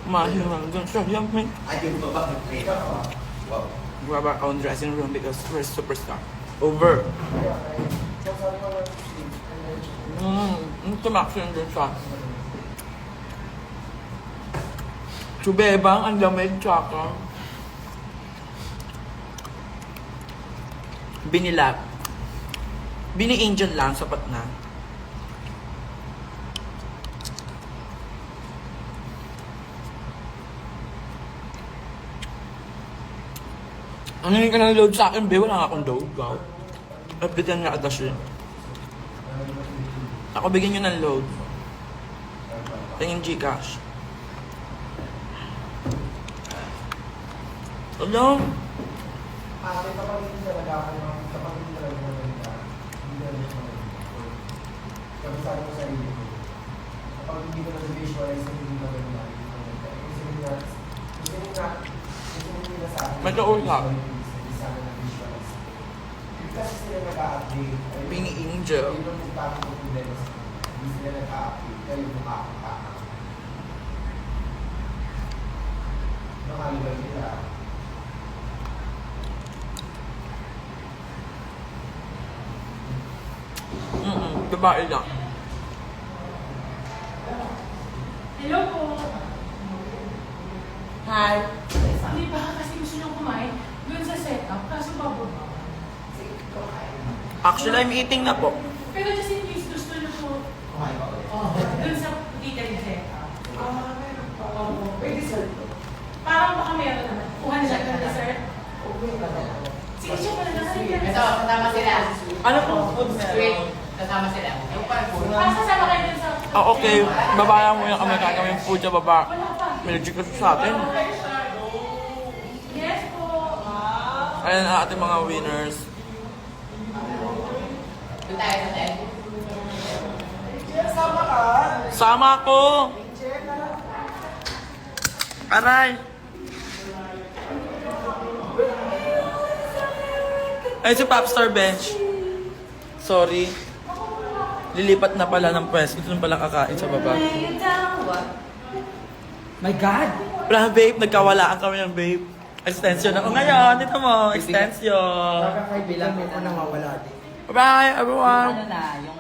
Mahal lang dun siya. Yummy. Ay, yung baba. Wow. Grab our own dressing room because we're superstar. Over. Tumaksyon din siya. Chubebang, ang lamig, tsaka. Binilap. Bini-angel lang, sapat na. Ano yung ka ng load sa akin, be? Wala nga akong load, gaw. Update nga ata siya. Ako bigyan nyo ng load. Tingin Gcash. Hello? Ate, kapag hindi talaga ako, kapag hindi talaga maganda, hindi talaga siya maganda. Kapag sabi ko sa sarili ko, kapag hindi ko na-visualize na hindi maganda, hindi maganda. Kasi nila sa akin, May kausap. hindi sana na-visualize. Kasi sila nag-a-update. Bini-angel. Yun ang pagkakang ko problema sa hindi sila nag-a-update. Kaya yung makakakaka. Nakalimutan nila. Babae lang. Hello po. Hi. Hindi ba kasi gusto nyo kumain doon sa setup, kaso bababa. Actually, I'm eating na po. Pero just in case gusto nyo po Kumain ka ulit. doon sa chicken setup. Meron pa. Oo. May dessert. Parang baka meron naman. Kuha nila ng dessert. Okay ka na. Sige, siya pala na. Ito, kasama sila. Ano po? Food Wait, kasama sila. Yung pa, Parang sasama kayo dun sa... Ah, okay. Babaya mo yung kami kagawin yung food sa baba. Wala pa. May legit kasi sa atin. Yes po. Ayan ang ating mga winners. doon tayo sa tent. Sama ka. Sama ko! Aray! Ay, si Popstar Bench. Sorry. Lilipat na pala ng pwesto. Gusto na pala kakain sa baba. My God! Wala, babe. Nagkawalaan kami ng babe. Extension ako ngayon. Dito mo. Extension. Kakakaibilan mo ko nang mawala din. Bye, everyone. Ano na, yung